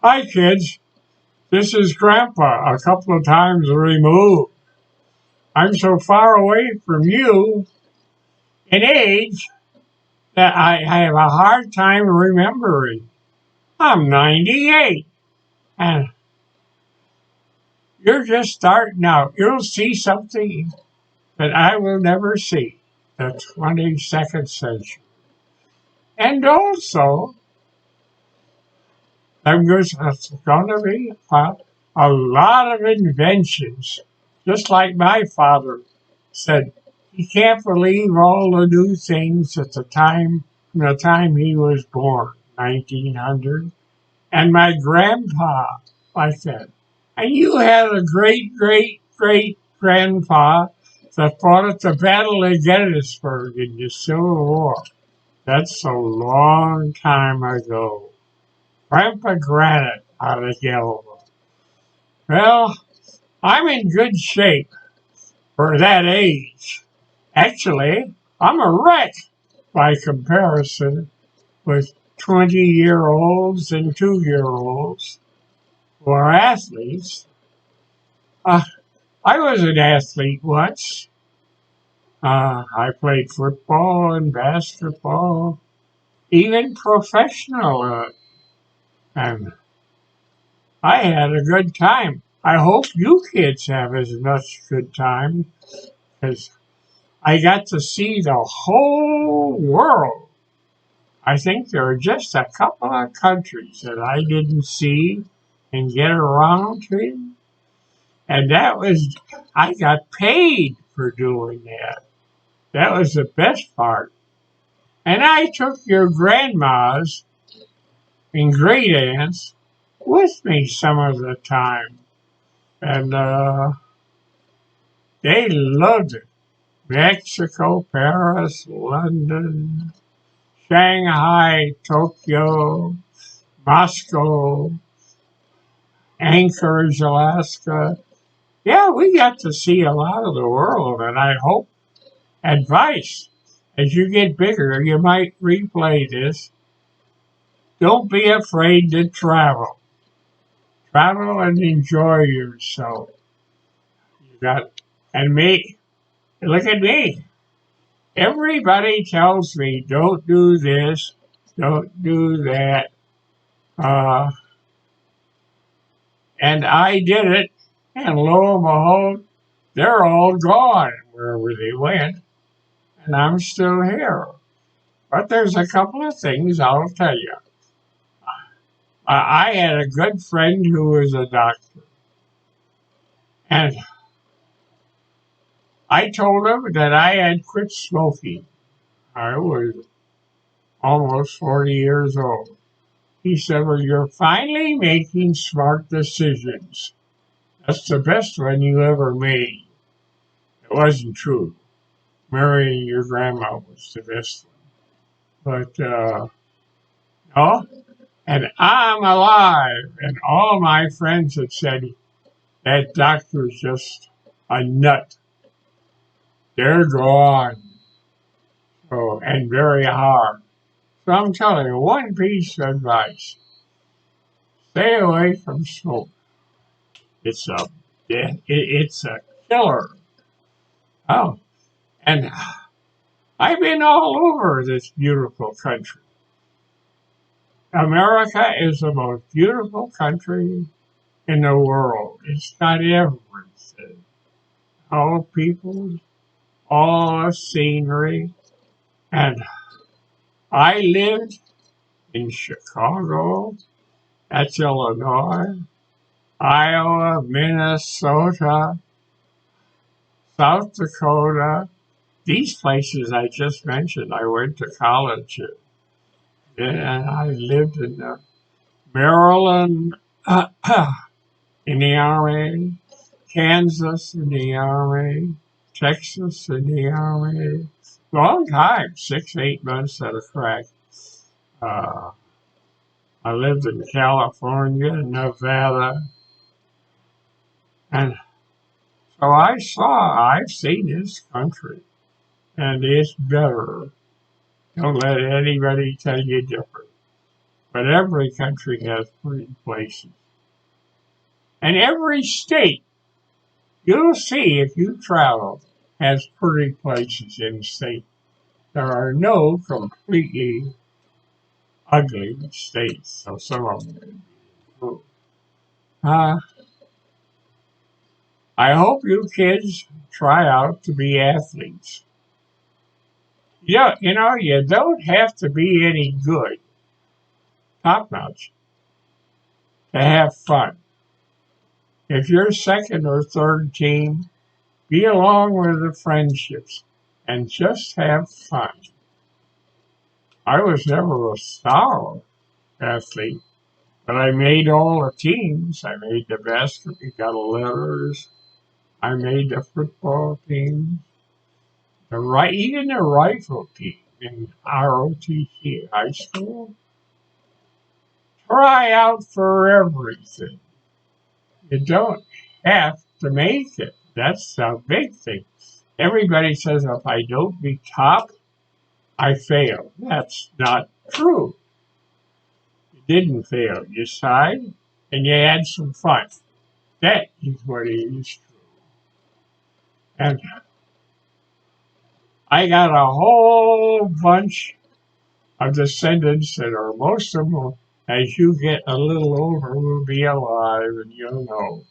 Hi, kids. This is Grandpa, a couple of times removed. I'm so far away from you in age that I have a hard time remembering. I'm 98, and you're just starting out. You'll see something that I will never see, the 22nd century. And also, there's going to be a lot of inventions, just like my father said. He can't believe all the new things at the time he was born, 1900. And my grandpa, like that. And you had a great, great, great grandpa that fought at the Battle of Gettysburg in the Civil War. That's a long time ago. Grandpa Granite out of Galva. Well, I'm in good shape for that age. Actually, I'm a wreck by comparison with 20-year-olds and 2-year-olds who are athletes. Uh, I was an athlete once. I played football and basketball, even professional, and I had a good time. I hope you kids have as much good time because I got to see the whole world. I think there are just a couple of countries that I didn't see and get around to. And I got paid for doing that. That was the best part. And I took your grandmas and great aunts with me some of the time. And they loved it. Mexico, Paris, London, Shanghai, Tokyo, Moscow, Anchorage, Alaska. Yeah, we got to see a lot of the world, and I hope advice as you get bigger, you might replay this. Don't be afraid to travel. Travel and enjoy yourself. You got, and me, look at me. Everybody tells me, don't do this, don't do that. Uh, and I did it, and lo and behold, they're all gone wherever they went, and I'm still here. But there's a couple of things I'll tell you. I had a good friend who was a doctor, and I told him that I had quit smoking. I was almost 40 years old. He said, well, you're finally making smart decisions. That's the best one you ever made. It wasn't true. Marrying your grandma was the best one. But, no. And I'm alive. And all my friends had said, that doctor's just a nut. They're gone. So, and very hard. So I'm telling you, one piece of advice. Stay away from smoke. It's it's a killer. Oh, and I've been all over this beautiful country. America is the most beautiful country in the world. It's got everything. All people, all the scenery. And I lived in Chicago, that's Illinois, Iowa, Minnesota, South Dakota. These places I just mentioned, I went to college in. And I lived in Maryland in the Army, Kansas in the Army, Texas in the Army. Long time, 6, 8 months at a crack. Uh, I lived in California, Nevada, and so I've seen this country, and it's better. Don't let anybody tell you different. but every country has pretty places. And every state, you'll see if you travel, has pretty places in the state. There are no completely ugly states, so some of them. Uh, I hope you kids try out to be athletes. Yeah, you don't have to be any good, top notch, to have fun. If you're second or third team, be along with the friendships and just have fun. I was never a star athlete, but I made all the teams. I made the basketball letters. I made the football team, even the rifle team in ROTC high school. Try out for everything. You don't have to make it. That's the big thing. Everybody says if I don't be top, I fail. That's not true. You didn't fail. You tried and you had some fun. That is what is true. And I got a whole bunch of descendants that are most of them, as you get a little older, will be alive, and you'll know.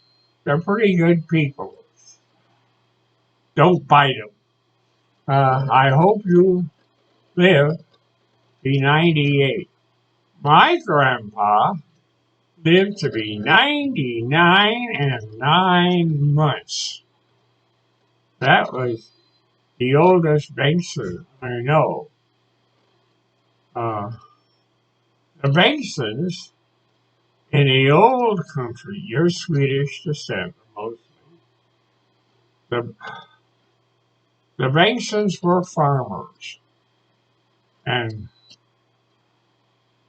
They're pretty good people. Don't bite them. I hope you live to be 98. My grandpa lived to be 99 and 9 months. That was the oldest Benson I know. The Bensons in the old country, you're Swedish descent mostly. The, the Bensons were farmers. And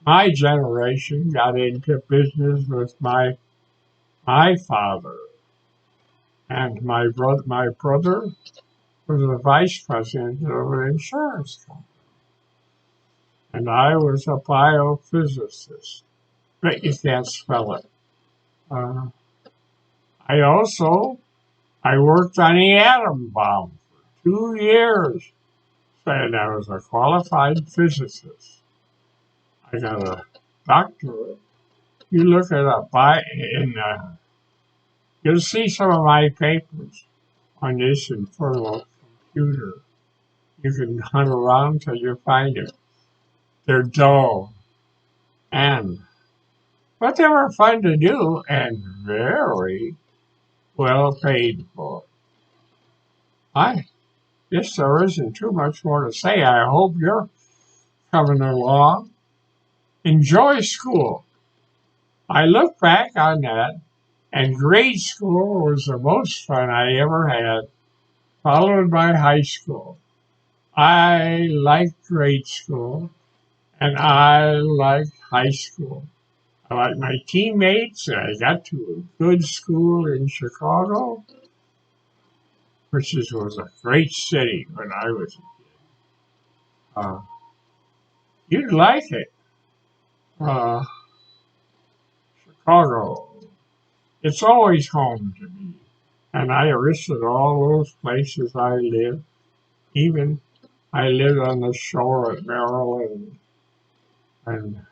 my generation got into business with my father. And my brother was the vice president of an insurance company. And I was a biophysicist. But you can't spell it. I worked on the atom bomb for 2 years. And I was a qualified physicist. I got a doctorate. You look it up. You'll see some of my papers on this infernal computer. You can hunt around till you find it. They're dull. But they were fun to do and very well paid for. I guess there isn't too much more to say. I hope you're coming along. Enjoy school. I look back on that, and grade school was the most fun I ever had, followed by high school. I liked grade school, and I liked high school. I liked my teammates, and I got to a good school in Chicago, which was a great city when I was a kid. You'd like it. Chicago. It's always home to me. And I listed all those places I lived. Even I lived on the shore at Maryland. And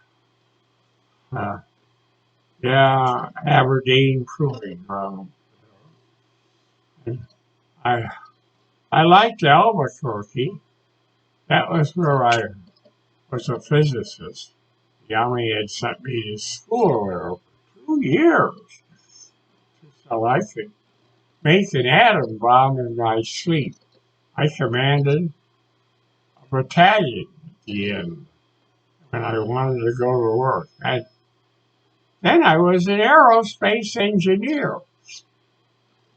Aberdeen Proving Ground. And I liked Albuquerque. That was where I was a physicist. The Army had sent me to school there for 2 years so I could make an atom bomb in my sleep. I commanded a battalion at the end when I wanted to go to work. And then I was an aerospace engineer.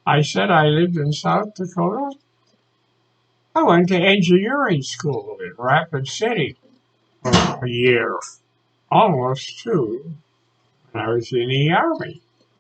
I said I lived in South Dakota. I went to engineering school in Rapid City for a year, almost two, when I was in the Army.